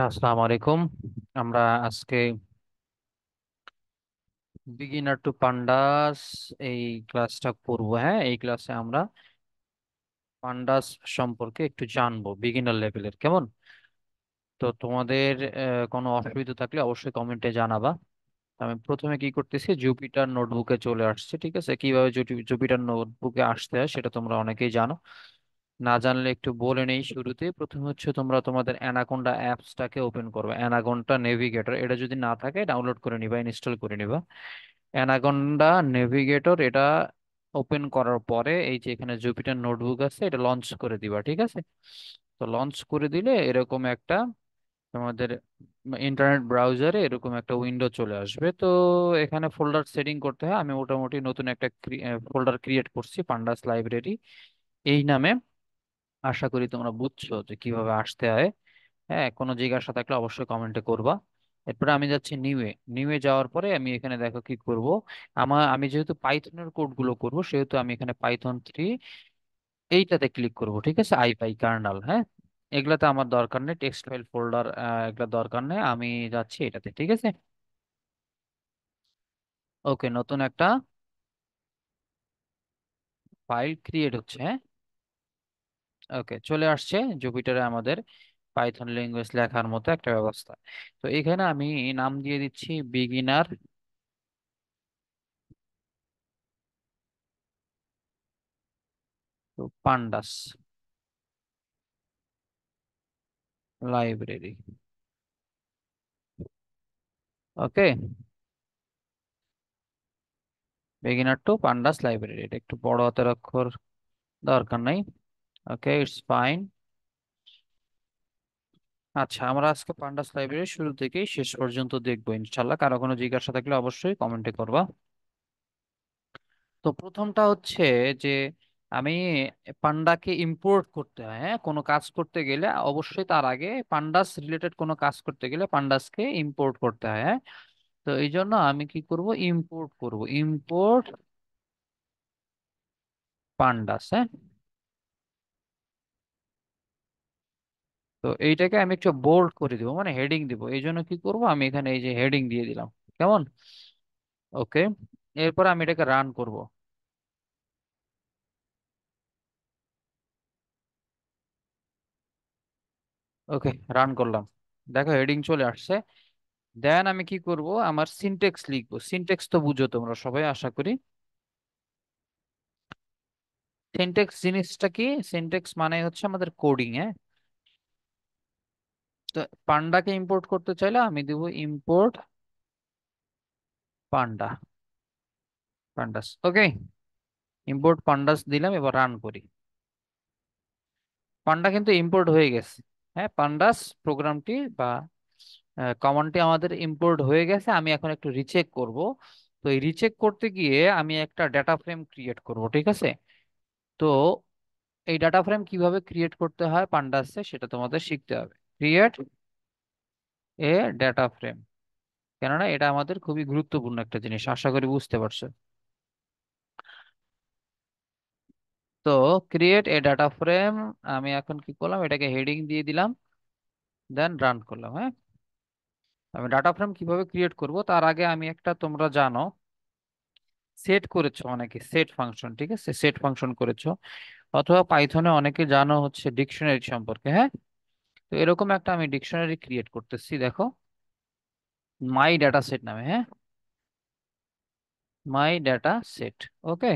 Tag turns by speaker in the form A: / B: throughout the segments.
A: আসসালামু আলাইকুম। আমরা আজকে বিগিনার টু পান্ডাস এই ক্লাসটা করব। হ্যাঁ, এই ক্লাসে আমরা পান্ডাস সম্পর্কে একটু জানবো, বিগিনার লেভেলের। কেমন? তো তোমাদের কোনো অসুবিধা থাকলে অবশ্যই কমেন্টে জানাবা। আমি প্রথমে কি করতেছি, জুপিটার নোটবুকে চলে আসছে। ঠিক আছে, কিভাবে জুপিটার নোটবুকে আসতে হয় সেটা তোমরা অনেকেই জানো। না জানলে একটু বলে নেই শুরুতে। প্রথমে হচ্ছে তোমরা তোমাদের অ্যানাকোন্ডা অ্যাপসটাকে ওপেন করবে। অ্যানাকোন্ডা নেভিগেটর এটা যদি না থাকে ডাউনলোড করে নিবা, ইনস্টল করে নিবা। অ্যানাকোন্ডা নেভিগেটর এটা ওপেন করার পরে এই যে এখানে জুপিটার নোটবুক আছে, এটা লঞ্চ করে দিবা। ঠিক আছে, তো লঞ্চ করে দিলে এরকম একটা তোমাদের ইন্টারনেট ব্রাউজারে এরকম একটা উইন্ডো চলে আসবে। তো এখানে ফোল্ডার সেটিং করতে হয়। আমি মোটামুটি নতুন একটা ফোল্ডার ক্রিয়েট করছি, পান্ডাস লাইব্রেরি এই নামে। আশা করি তোমরা বুঝছো যে কিভাবে আসতে হয়। হ্যাঁ, কোনো জিজ্ঞাসা থাকলে অবশ্যই কমেন্টে করবা। এরপরে আমি যাচ্ছি নিউয়ে। নিউয়ে যাওয়ার পরে আমি এখানে দেখো কি করব। আমি যেহেতু পাইথনের কোড গুলো করবো, সেহেতু আমি এখানে পাইথন 3 এইটাতে ক্লিক করব। ঠিক আছে, আইপাই কার্নাল। হ্যাঁ, এগুলাতে আমার দরকার নেই, টেক্সট ফাইল ফোল্ডার এগুলা দরকার নেই। আমি যাচ্ছি এটাতে। ঠিক আছে, ওকে। নতুন একটা ফাইল ক্রিয়েট হচ্ছে। হ্যাঁ, ওকে, চলে আসছে জুপিটারে আমাদের পাইথন ল্যাঙ্গুয়েজ লেখার মতো একটা ব্যবস্থা। তো এখানে আমি নাম দিয়ে দিচ্ছি বিগিনার পান্ডাস লাইব্রেরি। ওকে, বিগিনার টু পান্ডাস লাইব্রেরি, এটা একটু বড় হাতের অক্ষর, দরকার নাই। ওকে, ইটস ফাইন। আচ্ছা, আমরা আজকে পান্ডাস লাইব্রেরি শুরু থেকেই শেষ পর্যন্ত দেখবো ইনশাল্লাহ। কারো কোনো জিজ্ঞাসা থাকলে অবশ্যই কমেন্টে করবা। তো প্রথমটা হচ্ছে যে আমি পান্ডাকে ইম্পোর্ট করতে হয়। হ্যাঁ, কোনো কাজ করতে গেলে অবশ্যই তার আগে পান্ডাস রিলেটেড কোনো কাজ করতে গেলে পান্ডাসকে ইম্পোর্ট করতে হয়। হ্যাঁ, তো এই জন্য আমি কি করব, ইম্পোর্ট করব, ইম্পোর্ট পান্ডাস। হ্যাঁ, তো এইটাকে আমি একটু বোল্ড করে দিব, মানে হেডিং দিব। এই জন্য কি করব, আমি এখানে এই যে হেডিং দিয়ে দিলাম। কেমন? ওকে, এরপর আমি এটাকে রান করব। ওকে, রান করলাম। দেখো হেডিং চলে আসছে। দেন আমি কি করব, আমার সিনটেক্স লিখবো। সিনটেক্স তো বুঝো তোমরা সবাই আশা করি। সিনটেক্স জিনিসটা কি? সিনটেক্স মানে হচ্ছে আমাদের কোডিং। হ্যাঁ, তো পান্ডাকে ইম্পোর্ট করতে চাইলে আমি দিব ইম্পোর্ট পান্ডা, পান্ডাস। ওকে, ইম্পোর্ট পান্ডাস দিলাম, এবার রান করি। পান্ডা কিন্তু ইম্পোর্ট হয়ে গেছে। হ্যাঁ, পান্ডাস প্রোগ্রামটি বা কমান্ডটি আমাদের ইম্পোর্ট হয়ে গেছে। আমি এখন একটু রিচেক করব। তো এই রিচেক করতে গিয়ে আমি একটা ডেটা ফ্রেম ক্রিয়েট করব। ঠিক আছে, তো এই ডাটা ফ্রেম কিভাবে ক্রিয়েট করতে হয় পান্ডাসে সেটা তোমাদের শিখতে হবে। ক্রিয়েট এ ডেটা ফ্রেম, কেননা এটা আমাদের খুবই গুরুত্বপূর্ণ একটা জিনিস, আশা করি বুঝতে পারছো। তো ক্রিয়েট এ ডাটা ফ্রেম, আমি এখন কি করলাম, এটাকে হেডিং দিয়ে দিলাম, দেন রান করলাম। হ্যাঁ, আমি ডাটা ফ্রেম কিভাবে ক্রিয়েট করব তার আগে আমি একটা, তোমরা জানো সেট করেছো অনেকে, সেট ফাংশন। ঠিক আছে, সেট ফাংশন করেছো, অথবা পাইথনে অনেকে জানো হচ্ছে ডিকশনারি সম্পর্কে। হ্যাঁ, তো এরকম একটা আমি ডিকশনারি ক্রিয়েট করতেছি, দেখো, মাই ডাটা সেট নামে। হ্যাঁ, মাই ডাটা সেট। ওকে,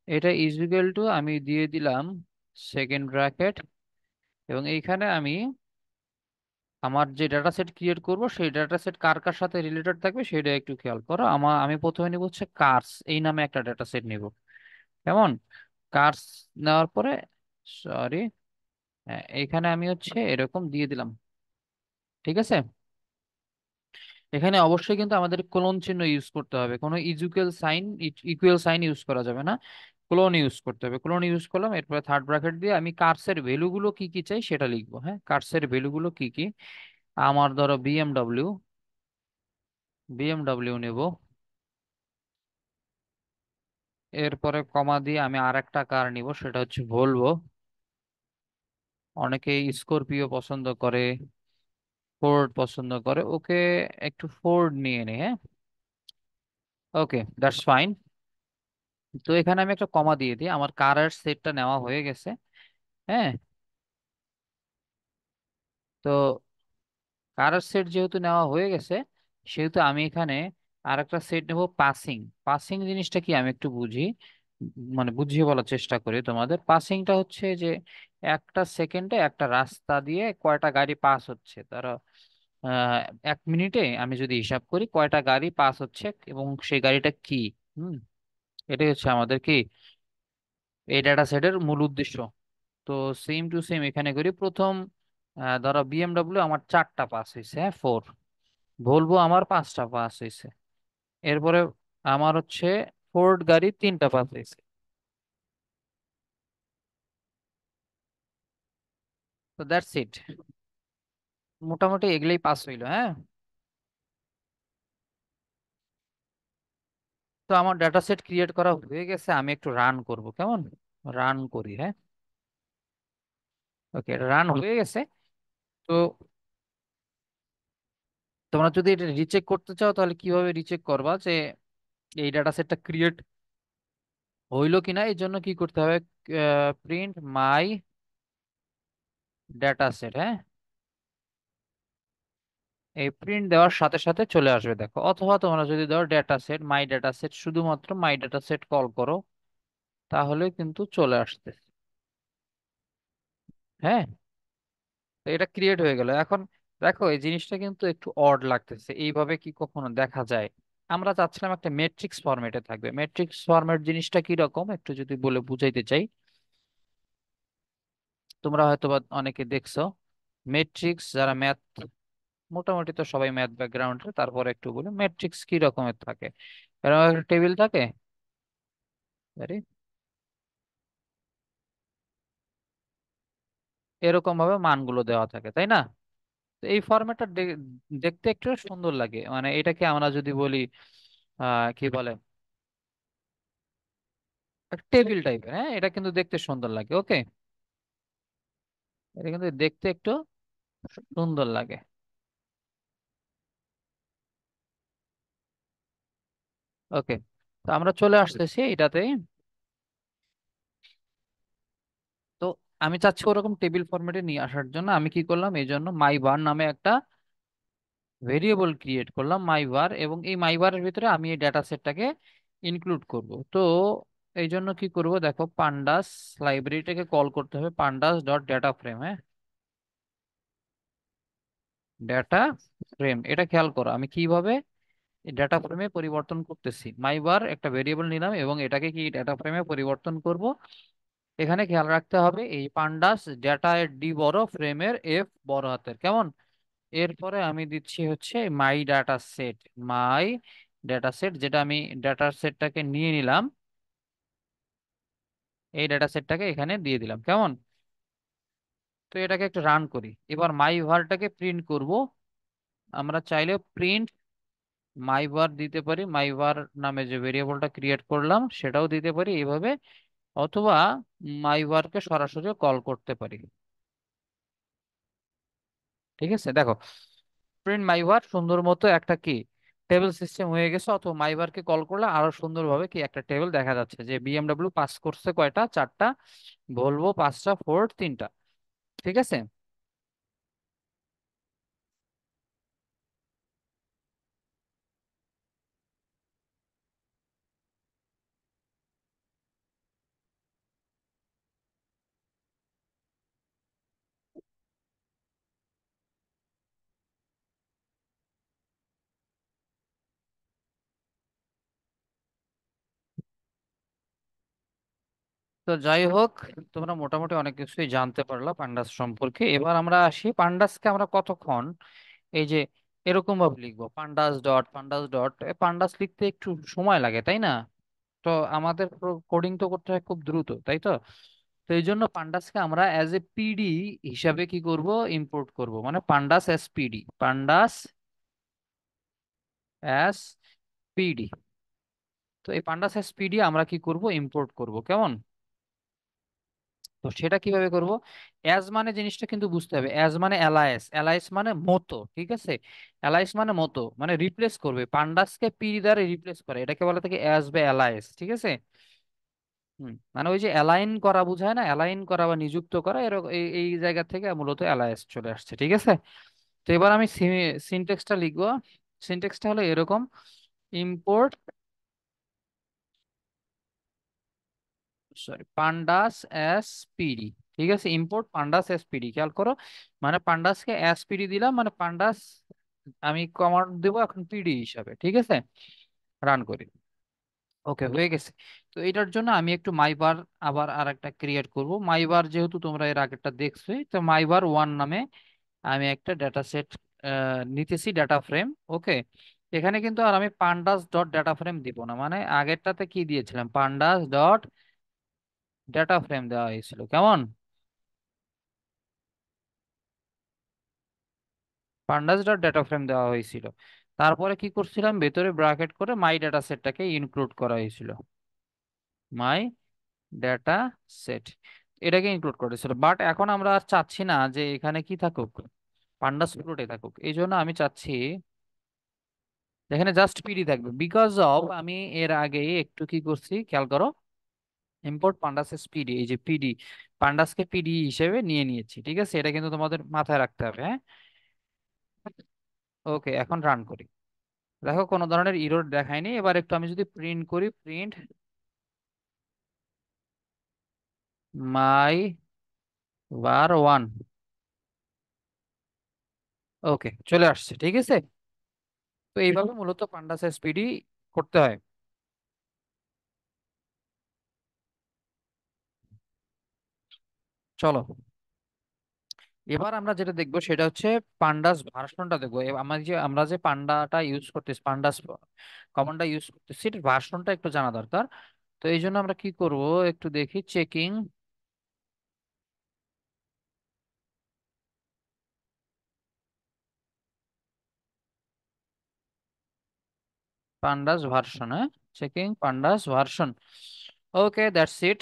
A: এটা ইজ ইকুয়াল টু আমি দিয়ে দিলাম সেকেন্ড ব্র্যাকেট, এবং এইখানে আমি আমার যে ডাটা সেট ক্রিয়েট করব সেই ডাটা সেট কার কার সাথে রিলেটেড থাকবে সেটা একটু খেয়াল করো। আমি প্রথমে নিব হচ্ছে কার্স এই নামে একটা ডাটা সেট নিব। কেমন? কার্স নেওয়ার পরে, সরি, হ্যাঁ, এইখানে আমি হচ্ছে এরকম দিয়ে দিলাম। ঠিক আছে, এখানে অবশ্যই কিন্তু আমাদের কোলন চিহ্ন ইউজ করতে হবে, কোনো ইকুয়াল সাইন ইউজ করা যাবে না। ক্লোন ইউজ করতে হবে। ক্লোন ইউজ করলাম, এরপরে থার্ড ব্র্যাকেট দিয়ে আমি কার্সের ভ্যালুগুলো কি কি চাই সেটা লিখবো। হ্যাঁ, কার্সের ভ্যালুগুলো কি কি, আমার ধরো বিএমডব্লিউ, বিএমডব্লিউ নেব। এরপরে কমা দিয়ে আমি আর একটা কার নিব, সেটা হচ্ছে ভলভো। অনেকে স্করপিও পছন্দ করে, ফোর্ড পছন্দ করে, ওকে একটু ফোর্ড নিয়ে নে, হ্যাঁ। ওকে, দ্যাটস ফাইন। তো এখানে আমি একটা কমা দিয়ে দিই, আমার কারের সেটটা নেওয়া হয়ে গেছে। হ্যাঁ। তো কারের সেট যেহেতু নেওয়া হয়ে গেছে, সেহেতু আমি এখানে আর একটা সেট নেব পাসিং। পাসিং জিনিসটা কি আমি একটু বুঝি, মানে বুঝিয়ে বলার চেষ্টা করি তোমাদের। পাসিংটা হচ্ছে যে একটা সেকেন্ডে একটা রাস্তা দিয়ে কয়টা গাড়ি পাস হচ্ছে, তারা 1 মিনিটে আমি যদি হিসাব করি কয়টা গাড়ি পাস হচ্ছে এবং সেই গাড়িটা কি। হুম। এটাই হচ্ছে আমাদের কি এই ডাটা সেটের মূল উদ্দেশ্য। তো সেম টু সেম এখানে করি প্রথম। ধরো বিএমডব্লিউ আমার 4টা পাস হয়েছে, হ্যাঁ, 4। ভলভো আমার 5টা পাস হয়েছে। এরপরে আমার হচ্ছে ফোর্ড গাড়ি 3টা পাস হয়েছে। তো দ্যাটস ইট, মোটামুটি এগুলোই পাস হইলো, হ্যাঁ। তো আমার ডাটা সেট ক্রিয়েট করা হয়ে গেছে, আমি একটু রান করব, কেমন? রান করি, হ্যাঁ। ওকে, রান হয়ে গেছে। তো তোমরা যদি এটা রিচেক করতে চাও তাহলে কিভাবে রিচেক করবা যে এই ডাটা সেটটা ক্রিয়েট হইলো কিনা? এই জন্য কি করতে হবে, প্রিন্ট মাই ডাটা সেট, হ্যাঁ। এই প্রিন্ট দেওয়ার সাথে সাথে চলে আসবে, দেখো। অথবা তোমরা যদি ধরো data said my data set, শুধুমাত্র মাই ডাটা সেট কল করো, তাহলে কিন্তু চলে আসতে, হ্যাঁ। তো এটা ক্রিয়েট হয়ে গেল এখন। দেখো এই জিনিসটা কিন্তু একটু অড লাগতেছে, এইভাবে কি কখনো দেখা যায়? আমরা চাচ্ছিলাম একটা ম্যাট্রিক্স ফরম্যাটে থাকবে। ম্যাট্রিক্স ফরম্যাট জিনিসটা কি রকম একটু যদি বলে বুঝাইতে চাই, তোমরা হয়তো বা অনেকে দেখছো ম্যাট্রিক্স, যারা ম্যাথ, মোটামুটি তো সবাই ম্যাথ ব্যাকগ্রাউন্ডে, তারপরে একটু বলি ম্যাট্রিক্স কি রকমের থাকে। এরকম একটা টেবিল থাকে, আরে, এরকম ভাবে মানগুলো দেওয়া থাকে, তাই না? তো এই ফরম্যাটটা দেখতে একটু সুন্দর লাগে, মানে এটাকে আমরা যদি বলি কি বলে, টেবিল টাইপের, হ্যাঁ। এটা কিন্তু দেখতে সুন্দর লাগে, ওকে। এটা কিন্তু দেখতে একটু সুন্দর লাগে। ওকে, তো আমরা চলে আসতেছি এটাতে। তো আমি চাচ্ছি ওরকম টেবিল ফরম্যাটে নিয়ে আসার জন্য আমি কি করলাম, এই জন্য মাই বার নামে একটা ভেরিয়েবল ক্রিয়েট করলাম, মাই বার। এবং এই মাই বারের ভিতরে আমি এই ডেটা সেটটাকে ইনক্লুড করব। তো এই জন্য কি করব, দেখো, পান্ডাস লাইব্রেরিটাকে কল করতে হবে, পান্ডাস ডট ডেটা ফ্রেম, হ্যাঁ। ডেটা ফ্রেম, এটা খেয়াল করো আমি কিভাবে ডেটা ফ্রেমে পরিবর্তন করতেছি। মাই বার একটা ভেরিয়েবল নিলাম এবং এটাকে কি ডেটা ফ্রেমে পরিবর্তন করব। এখানে খেয়াল রাখতে হবে এই পান্ডাস ডেটা এর ডি বড়, ফ্রেমের এফ বড় হাতের, কেমন? এরপরে আমি দিচ্ছি হচ্ছে মাই ডাটা সেট। মাই ডাটা সেট, যেটা আমি ডাটা সেটটাকে নিয়ে নিলাম, এই ডাটা সেটটাকে এখানে দিয়ে দিলাম, কেমন? তো এটাকে একটু রান করি। এবার মাই ভারটাকে প্রিন্ট করব। আমরা চাইলে প্রিন্ট মাই var দিতে পারি, মাই var নামে যে ভেরিয়েবলটা ক্রিয়েট করলাম সেটাও দিতে পারি এইভাবে। অথবা মাই var কে সরাসরি কল করতে পারি। ঠিক আছে, দেখো, প্রিন্ট মাই var সুন্দর মতো একটা কি টেবিল সিস্টেম হয়ে গেছে। অথবা মাই var কে কল করলে আরো সুন্দরভাবে কি একটা টেবিল দেখা যাচ্ছে যে বিএমডব্লিউ পাস করছে কয়টা, 4টা, ভলভো 5টা, ফোর্ড 3টা। ঠিক আছে। তো যাই হোক, তোমরা মোটামুটি অনেক কিছুই জানতে পারলা পান্ডাস সম্পর্কে। এবার আমরা আসি পান্ডাসকে আমরা কতক্ষণ এই যে এরকম ভাবে লিখবো, pandas dot pandas dot. Pandas লিখতে একটু সময় লাগে, তাই না? তো আমাদের কোডিং তো করতে হয় খুব দ্রুত, তাই তো? তো এই জন্য পান্ডাসকে আমরা অ্যাজ এ পিডি হিসাবে কি করব, ইম্পোর্ট করব, মানে pandas S PD, pandas S PD. তো এই পান্ডাস এস পিডি আমরা কি করব, ইম্পোর্ট করব, কেমন? তো সেটা কিভাবে করব? অ্যাজ মানে জিনিসটা কিন্তু বুঝতে হবে, অ্যাজ মানে অ্যালায়েস, অ্যালায়েস মানে মতো, ঠিক আছে? অ্যালায়েস মানে মতো, মানে রিপ্লেস করবে, পান্ডাসকে পিডি দ্বারা রিপ্লেস করে, এটাকে বলা থাকে অ্যাজ বা অ্যালায়েস, ঠিক আছে? মানে ওই যে অ্যালাইন করা বোঝায় না, অ্যালাইন করা বা নিযুক্ত করা, এরকম এই এই জায়গা থেকে মূলত অ্যালায়েস চলে আসছে, ঠিক আছে? তো এবার আমি সিনটেক্সটা লিখবো। সিনটেক্সটা হলো এরকম: import, sorry, pandas S PD, ঠিক আছে? ইম্পোর্ট পান্ডাস এস পিডি, খেয়াল করো, মানে পান্ডাসকে এস পিডি দিলাম, মানে পান্ডাস আমি কমান্ড দেবো এখন পিডি হিসাবে, ঠিক আছে? রান করি। ওকে, হয়ে গেছে। তো এটার জন্য আমি একটু মাইবার আবার আর একটা ক্রিয়েট করব। মাইবার যেহেতু তোমরা এর আগেরটা দেখছোই, তো মাইবার ওয়ান নামে আমি একটা ডেটা সেট নিতেছি, ডাটা ফ্রেম। ওকে, এখানে কিন্তু আর আমি পান্ডাস ডট ডাটা ফ্রেম দিব না, মানে আগেরটাতে কি দিয়েছিলাম, পান্ডাস ডট ডাটা ফ্রেম দেওয়া হয়েছিল, কেমন? পান্ডাস ডট ডাটা ফ্রেম দেওয়া হয়েছিল। তারপরে কি করছিলাম, ভেতরে ব্র্যাকেট করে মাই ডাটা সেটটাকে ইনক্লুড করা হয়েছিল, মাই ডাটা সেট, এটাকে ইনক্লুড করেছিল। বাট এখন আমরা আর চাচ্ছি না যে এখানে কি থাকুক, পান্ডাস ফ্লোটে থাকুক। এই জন্য আমি চাচ্ছি এখানে জাস্ট পিডি থাকবে, বিকজ অফ আমি এর আগে একটু কি করছি খেয়াল করো, ইম্পোর্ট পান্ডাস পিডি, এই যে পিডি, পান্ডাসকে পিডি হিসেবে নিয়ে নিয়েছি, ঠিক আছে? এটা কিন্তু তোমাদের মাথায় রাখতে হবে, হ্যাঁ? ওকে, এখন রান করি। দেখো কোনো ধরনের ইরর দেখায়নি। এবার একটু আমি যদি প্রিন্ট করি, প্রিন্ট মাই বার ওয়ান, ওকে, চলে আসছে, ঠিক আছে? তো এইভাবে মূলত পান্ডাস এসপিডি করতে হয়। চলো, এবার আমরা যেটা দেখবো সেটা হচ্ছে পান্ডাস ভার্সনটা দেখবো। আমরা যে পান্ডাটা ইউজ করতেছি, পান্ডাস কমান্ডটা ইউজ করতেছি, সেটার ভার্সনটা একটু জানা দরকার। তো এই জন্য আমরা কি করব, একটু দেখি, চেকিং পান্ডাস ভার্সন, হ্যাঁ, checking pandas version. Okay, that's ইট।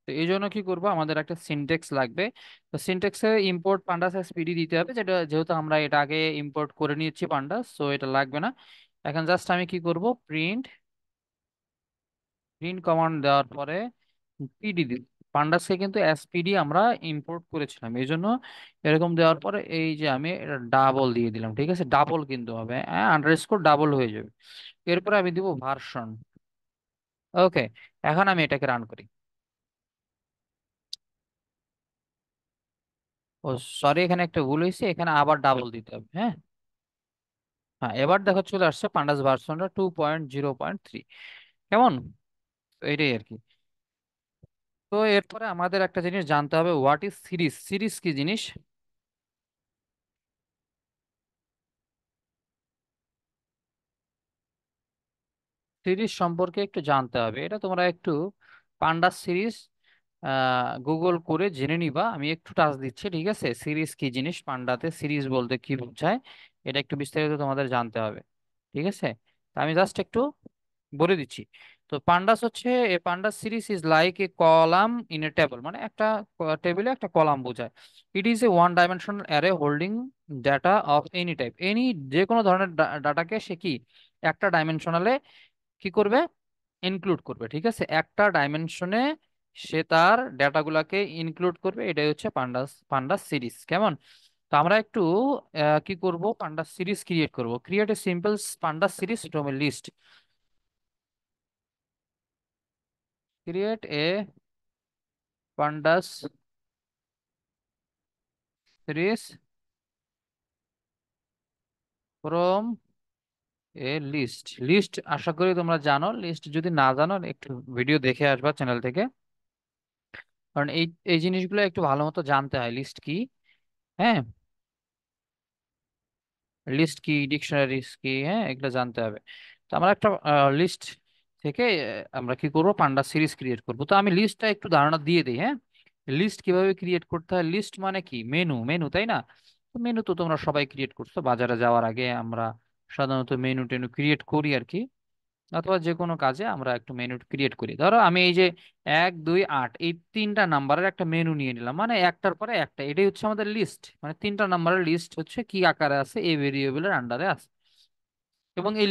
A: তো এই জন্য কি করব, আমাদের একটা সিনটেক্স লাগবে। তো সিনটেক্সে ইম্পোর্ট পান্ডাস এসপিডি দিতে হবে, যেটা যেহেতু আমরা এটা আগে ইম্পোর্ট করে নিয়েছি পান্ডাস, সো এটা লাগবে না। এখন জাস্ট আমি কি করব, প্রিন্ট, প্রিন্ট কমান্ড দেওয়ার পরে পিডি দিব। পান্ডাসকে কিন্তু এসপিডি আমরা ইম্পোর্ট করেছিলাম, এই জন্য এরকম দেওয়ার পরে এই যে আমি এটা ডাবল দিয়ে দিলাম, ঠিক আছে? ডাবল কিন্তু হবে, হ্যাঁ, আন্ডারস্কোর ডাবল হয়ে যাবে। এরপরে আমি দিব ভার্সন। ওকে, এখন আমি এটাকে রান করি। ও সরি, এখানে একটা ভুল হয়েছে, এখানে আবার ডাবল দিতে হবে, হ্যাঁ। হ্যাঁ, এবার দেখো চলে আসছে পান্ডাস ভার্সনটা 2.0.3, কেমন? তো এটাই আর কি। তো এরপরে আমাদের একটা জিনিস জানতে হবে, হোয়াট ইজ সিরিজ, সিরিজ কি জিনিস? সিরিজ সম্পর্কে একটু জানতে হবে, এটা তোমরা একটু পান্ডাস সিরিজ গুগল করে জেনে নিবা। আমি একটু টাচ দিচ্ছি, ঠিক আছে? সিরিজ কি জিনিস, পান্ডাতে সিরিজ বলতে কি বোঝায়, এটা একটু বিস্তারিত তোমাদের জানতে হবে, ঠিক আছে? তা আমি জাস্ট একটু বলে দিচ্ছি। তো পান্ডাস হচ্ছে, a pandas series is like a column in a table, মানে একটা টেবিলে একটা কলাম বোঝায়। It is a one dimensional array holding data of any type, any, যে কোনো ধরনের ডাটাকে সে কি একটা ডাইমেনশনালে কি করবে, ইনক্লুড করবে, ঠিক আছে? একটা ডাইমেনশনে সে তার ডেটাগুলাকে ইনক্লুড করবে, এটাই হচ্ছে পান্ডাস, পান্ডাস সিরিজ, কেমন? তো আমরা একটু কি করব, পান্ডাস সিরিজ ক্রিয়েট করব। Create a simple pandas series from a list, create a pandas series from a list. List আশা করি তোমরা জানো, লিস্ট যদি না জানো একটু ভিডিও দেখে আসবা চ্যানেল থেকে, কারণ এই এই জিনিসগুলো একটু ভালো মতো জানতে হয়, লিস্ট কি, হ্যাঁ, লিস্ট কি, ডিকশনারিজ কি, হ্যাঁ, এগুলো জানতে হবে। তো আমরা একটা লিস্ট থেকে আমরা কি করব, পান্ডা সিরিজ ক্রিয়েট করব। তো আমি লিস্টটা একটু ধারণা দিয়ে দিই, হ্যাঁ। লিস্ট কিভাবে ক্রিয়েট করতে হয়, লিস্ট মানে কি, মেনু, মেনু, তাই না? তো মেনু তো তোমরা সবাই ক্রিয়েট করছো, বাজারে যাওয়ার আগে আমরা সাধারণত মেনু টেনু ক্রিয়েট করি আর কি, অথবা যে কোনো কাজে আমরা একটু মেনু ক্রিয়েট করি। ধরো আমি এই যে 1 2 8 এই তিনটা নাম্বারের একটা মেনু নিয়ে নিলাম, মানে একটার পরে একটা, এটাই হচ্ছে আমাদের লিস্ট, মানে তিনটা নাম্বারের লিস্ট হচ্ছে কি আকারে আছে, এই ভেরিয়েবলের আন্ডারে আছে। এবং এই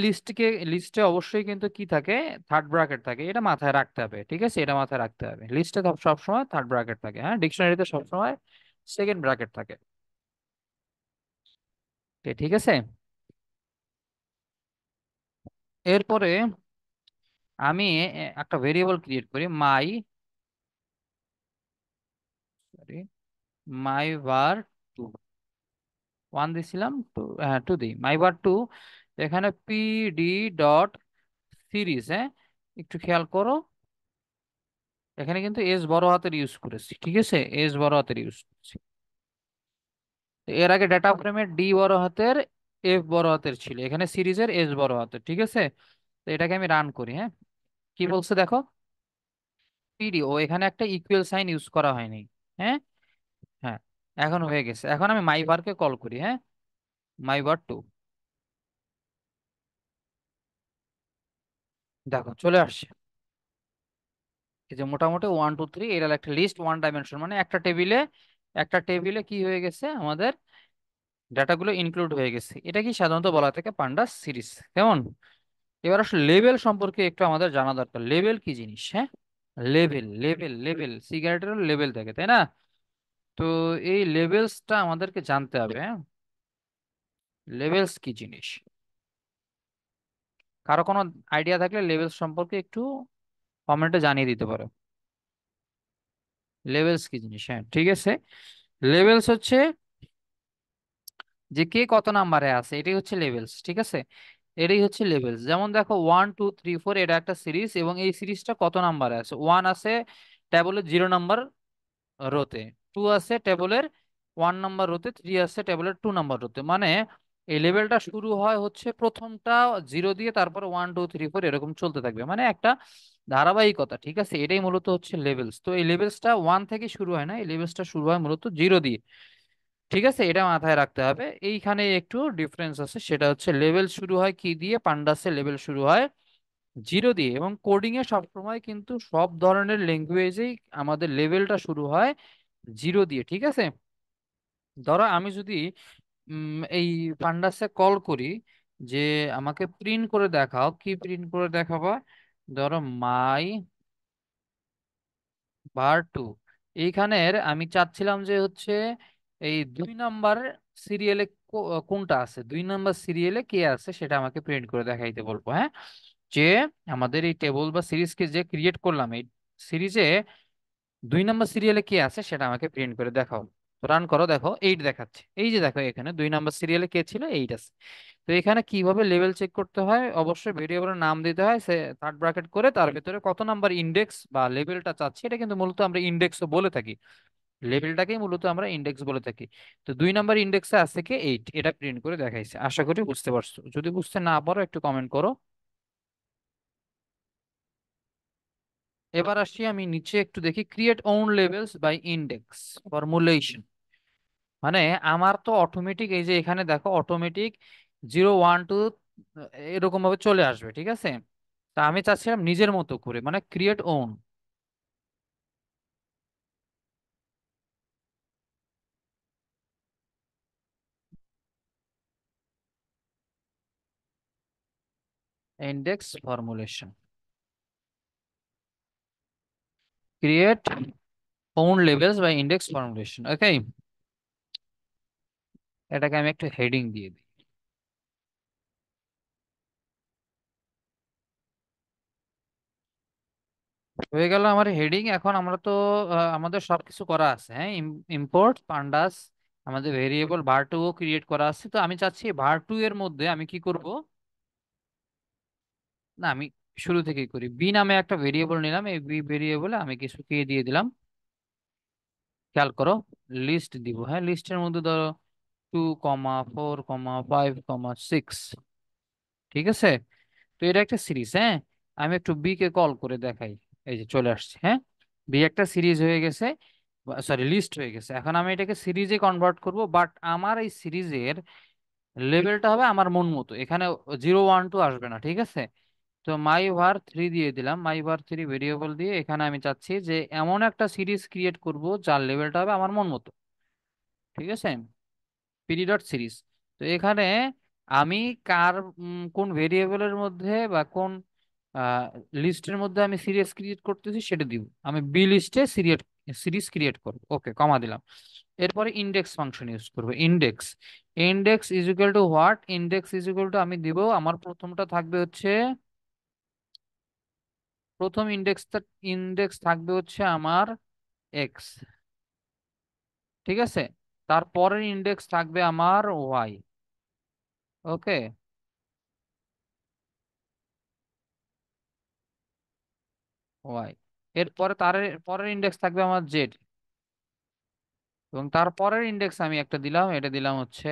A: লিস্টে অবশ্যই কিন্তু কি থাকে, থার্ড ব্র্যাকেট থাকে, এটা মাথায় রাখতে হবে, ঠিক আছে, এটা মাথায় রাখতে হবে, লিস্টে সব সময় থার্ড ব্র্যাকেট থাকে, হ্যাঁ, ডিকশনারিতে সব সময় সেকেন্ড ব্র্যাকেট থাকে। ঠিক আছে। এরপরে আমি একটা ভেরিয়েবল ক্রিয়েট করি, সরি মাই var 2, 1 দিছিলাম, 2, হ্যাঁ 2 দিই, মাই var 2। এখানে পিডি ডট সিরিজ, হ্যাঁ একটু খেয়াল করো, এখানে কিন্তু এস বড় হাতের ইউজ করেছি, ঠিক আছে, এস বড় হাতের ইউজ করছি। তো এর আগে ডেটা ফ্রেমের ডি বড় হাতের, এফ বড় হাতের ছিল, এখানে সিরিজের এস বড় হাতের, ঠিক আছে। তো এটাকে আমি রান করি, হ্যাঁ, কি বলছে দেখো, পিডি, ও এখানে একটা ইকুয়াল সাইন ইউজ করা হয়নি, হ্যাঁ, হ্যাঁ, এখন হয়ে গেছে। এখন আমি মাই ভারকে কল করি, হ্যাঁ, মাই var 2, দেখো চলে আসছে। এই যে মোটামুটি 1 2 3 এর একটা লিস্ট, ওয়ান ডাইমেনশন, মানে একটা টেবিলে কি হয়ে গেছে, আমাদের ডাটাগুলো ইনক্লুড হয়ে গেছে। এটা কি সাধারণত বলা থাকে পান্ডাস সিরিজ, কেমন। এবার আসলে লেভেল সম্পর্কে একটু আমাদের জানা দরকার, লেভেল কি জিনিস, হ্যাঁ, লেভেল সিগারেটেরও লেভেল থাকে, তাই না। তো এই লেভেলসটা আমাদেরকে জানতে হবে, হ্যাঁ, লেভেলস কি জিনিস। কারো কোনো আইডিয়া থাকলে লেভেলস সম্পর্কে একটু কমেন্টে জানিয়ে দিতে পারো, লেভেলস কি জিনিস, হ্যাঁ ঠিক আছে। লেভেলস হচ্ছে যে কে কত নাম্বারে আছে, এটাই হচ্ছে লেভেলস, ঠিক আছে, এটাই হচ্ছে লেভেলস। যেমন দেখো 1 2 3 4, এটা একটা সিরিজ, এবং এই সিরিজটা কত নাম্বারে আছে, 1 আছে টেবলের 0 নাম্বার রোতে, 2 আছে টেবলের 1 নাম্বার রোতে, 3 আছে টেবলের 2 নাম্বার রোতে। মানে এই লেভেলটা শুরু হয় হচ্ছে প্রথমটা 0 দিয়ে, তারপর 1 2 3 4 এরকম চলতে থাকবে, মানে একটা ধারাবাহিকতা, ঠিক আছে, এটাই মূলত হচ্ছে লেভেলস। তো এই লেভেলসটা 1 থেকে শুরু হয় না, এই লেভেলসটা শুরু হয় মূলত 0 দিয়ে, ঠিক আছে, এটা মাথায় রাখতে হবে। এইখানে একটু ডিফারেন্স আছে, সেটা হচ্ছে লেভেল শুরু হয় কি দিয়ে, পান্ডাসে লেভেল শুরু হয় 0 দিয়ে, এবং কোডিং এ সবসময় কিন্তু সব ধরনের ল্যাঙ্গুয়েজেই আমাদের লেভেলটা শুরু হয় 0 দিয়ে, ঠিক আছে। ধরো আমি যদি এই পান্ডাসে কল করি যে আমাকে প্রিন্ট করে দেখাও, কি প্রিন্ট করে দেখাবা, ধরো মাই var 2, এইখানের আমি চাচ্ছিলাম যে হচ্ছে এই 2 নাম্বার সিরিয়ালে কোনটা আছে, 2 নাম্বার সিরিয়ালে কে আছে সেটা আমাকে প্রিন্ট করে দেখাইতে বলবো, হ্যাঁ, যে আমাদের এই টেবল বা সিরিজকে যে ক্রিয়েট করলাম, এই সিরিজে 2 নাম্বার সিরিয়ালে কে আছে সেটা আমাকে প্রিন্ট করে দেখাও। তো রান করো, দেখো 8 দেখাচ্ছে, এই যে দেখো এখানে 2 নাম্বার সিরিয়ালে কে ছিল, 8 আছে। তো এখানে কিভাবে লেভেল চেক করতে হয়, অবশ্যই ভেরিয়েবলের নাম দিতে হয়, সে থার্ড ব্র্যাকেট করে তার ভিতরে কত নাম্বার ইন্ডেক্স বা লেভেলটা চাচ্ছি, এটা কিন্তু মূলত আমরা ইন্ডেক্সও বলে থাকি, লেভেলটাকেই মূলত আমরা ইন্ডেক্স বলে থাকি। তো 2 নাম্বার ইন্ডেক্সে আছে কি 8, এটা প্রিন্ট করে দেখাইছে, আশা করি বুঝতে পারছো, যদি বুঝতে না পারো একটু কমেন্ট করো। এবার আসি আমি নিচে একটু দেখি, create own levels by index formulation, মানে আমার তো অটোমেটিক, এই যে এখানে দেখো অটোমেটিক 0 1 2 এরকম ভাবে চলে আসবে, ঠিক আছে। তা আমি চাচ্ছিলাম নিজের মতো করে, মানে create own index formulation, create own levels by index formulation, okay. এটাকে আমি একটু হেডিং দিয়ে দিই। হয়ে গেল আমার হেডিং। এখন আমরা তো আমাদের সবকিছু করা আছে, হ্যাঁ, ইম্পোর্ট পান্ডাস, আমাদের ভেরিয়েবল var 2 ও ক্রিয়েট করা আছে। তো আমি চাচ্ছি var 2 এর মধ্যে আমি কি করব, না আমি শুরু থেকেই করি, বি নামে একটা ভেরিয়েবল নিলাম, এই বি ভেরিয়েবলে আমি কিছু কি দিয়ে দিলাম, খেয়াল করো, লিস্ট দিব, হ্যাঁ, লিস্টের মধ্যে ধরো 2 4 5 6, ঠিক আছে। তো এটা একটা সিরিজ, হ্যাঁ, আমি একটু বি কে কল করে দেখাই, এই যে চলে আসছে, হ্যাঁ, বি একটা সিরিজ হয়ে গেছে। সরি, লিস্ট হয়ে গেছে। এখন আমি এটাকে সিরিজে কনভার্ট করব, বাট আমার এই সিরিজের লেভেলটা হবে আমার মন মতো, এখানে 0 1 2 আসবে না, ঠিক আছে? তো মাই ভার থ্রি দিয়ে দিলাম, মাই ভার থ্রি ভেরিয়েবল দিয়ে এখানে আমি চাচ্ছি যে এমন একটা সিরিজ ক্রিয়েট করব যার লেভেলটা হবে আমার মন মতো, ঠিক আছে? PD dot series. তো এখানে আমি কার কোন ভেরিয়েবলের মধ্যে বা কোন লিস্টের মধ্যে আমি সিরিজ ক্রিয়েট করতেছি সেটা দিব। আমি বি লিস্টে সিরিজ ক্রিয়েট করব, ওকে, কমা দিলাম। এরপরে ইন্ডেক্স ফাংশন ইউজ করবো। Index, index is equal to what, index is equal to আমি দিব আমার প্রথমটা থাকবে হচ্ছে, প্রথম ইন্ডেক্সটা, ইন্ডেক্স থাকবে হচ্ছে আমার এক্স, ঠিক আছে? তারপরের ইন্ডেক্স থাকবে আমার ওয়াই, ওকে, ওয়াই। এরপরে তার পরের ইন্ডেক্স থাকবে আমার জেড, এবং তারপরের ইন্ডেক্স আমি একটা দিলাম, এটা দিলাম হচ্ছে,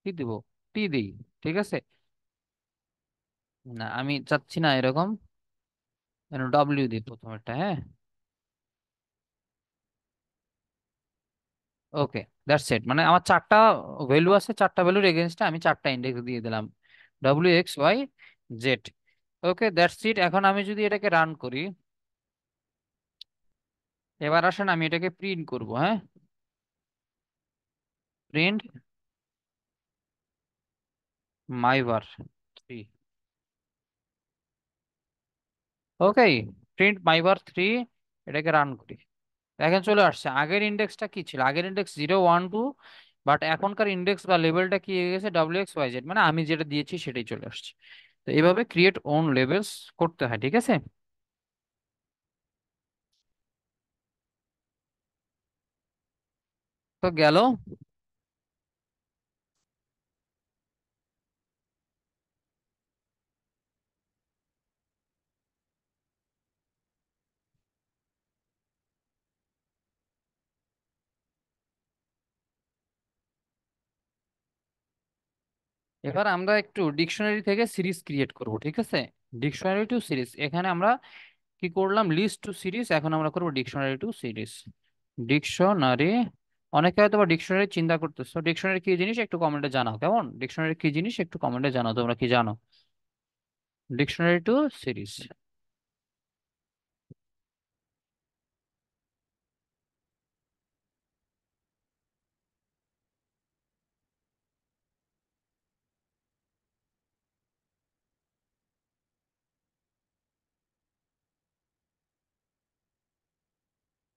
A: কি দিব, টি দিই, ঠিক আছে? না, আমি চাচ্ছি না এরকম, ডব্লিউ দিই প্রথমেরটা, হ্যাঁ। ওকে, দ্যাটস ইট। মানে আমার চারটা ভ্যালু আছে, চারটা ভ্যালুর এগেনস্টে আমি চারটা ইন্ডেক্স দিয়ে দিলাম, W X Y Z. Okay, that's it. এখন আমি যদি এটাকে রান করি, এবার আসেন আমি এটাকে প্রিন্ট করব, হ্যাঁ। প্রিন্ট মাইভার থ্রি, ওকে, প্রিন্ট মাইভার থ্রি, এটাকে রান করি। দেখেন চলে আসছে। আগের ইন্ডেক্সটা কি ছিল? আগের ইন্ডেক্স 0 1 2, বাট এখনকার ইন্ডেক্স বা লেভেলটা কি হয়ে গেছে, ডাব্লিউ এক্স ওয়াই জেড, মানে আমি যেটা দিয়েছি সেটাই চলে আসছে। তো এইভাবে ক্রিয়েট ওন লেভেলস করতে হয়, ঠিক আছে? তো গেল। এবার আমরা একটু ডিকশনারি থেকে সিরিজ ক্রিয়েট করব, ঠিক আছে? ডিকশনারি টু সিরিজ, এখানে আমরা কি করলাম, লিস্ট টু সিরিজ, এখন আমরা করব ডিকশনারি টু সিরিজ। ডিকশনারি, অনেকে হয়তো বা ডিকশনারি চিন্তা করতেছো, ডিকশনারি কি জিনিস একটু কমেন্টে জানাও, কেমন? ডিকশনারি কি জিনিস একটু কমেন্টে জানাও, তোমরা কি জানো? Dictionary to series.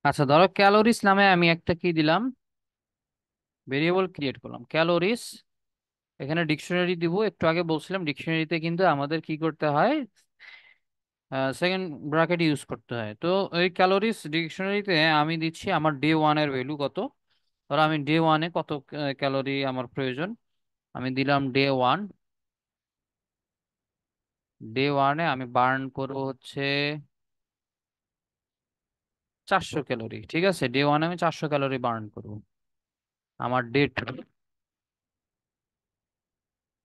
A: আচ্ছা, ধরো ক্যালোরিস নামে আমি একটা কি দিলাম, ভেরিয়েবল ক্রিয়েট করলাম ক্যালোরিস। এখানে ডিকশনারি দিব, একটু আগে বলছিলাম ডিকশনারিতে কিন্তু আমাদের কি করতে হয়, সেকেন্ড ব্র্যাকেট ইউজ করতে হয়। তো এই ক্যালোরিজ ডিকশনারিতে আমি দিচ্ছি আমার ডে ওয়ানের ভ্যালু কত। ধরো আমি ডে ওয়ানে কত ক্যালোরি আমার প্রয়োজন, আমি দিলাম ডে ওয়ান। ডে ওয়ানে আমি বার্ন করব হচ্ছে 400 ক্যালোরি, ঠিক আছে? ডে ওয়ানে আমি 400 ক্যালোরি বার্ন করব। আমার ডে টু,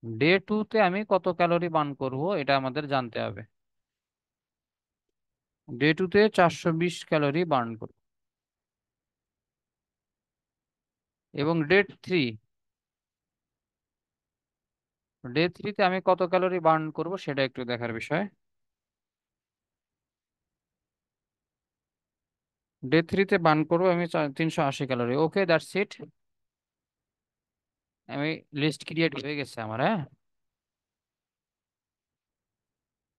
A: ডে টুতে আমি কত ক্যালোরি বার্ন করব এটা আমাদের জানতে হবে। ডে টুতে 420 ক্যালোরি বার্ন করব। এবং ডে থ্রি, ডে থ্রিতে আমি কত ক্যালোরি বার্ন করব সেটা একটু দেখার বিষয়। ডে থ্রিতে বার্ন করবো আমি 380 ক্যালোরি, ওকে, দ্যাটস ইট। আমি লিস্ট ক্রিয়েট হয়ে গেছে আমার, হ্যাঁ।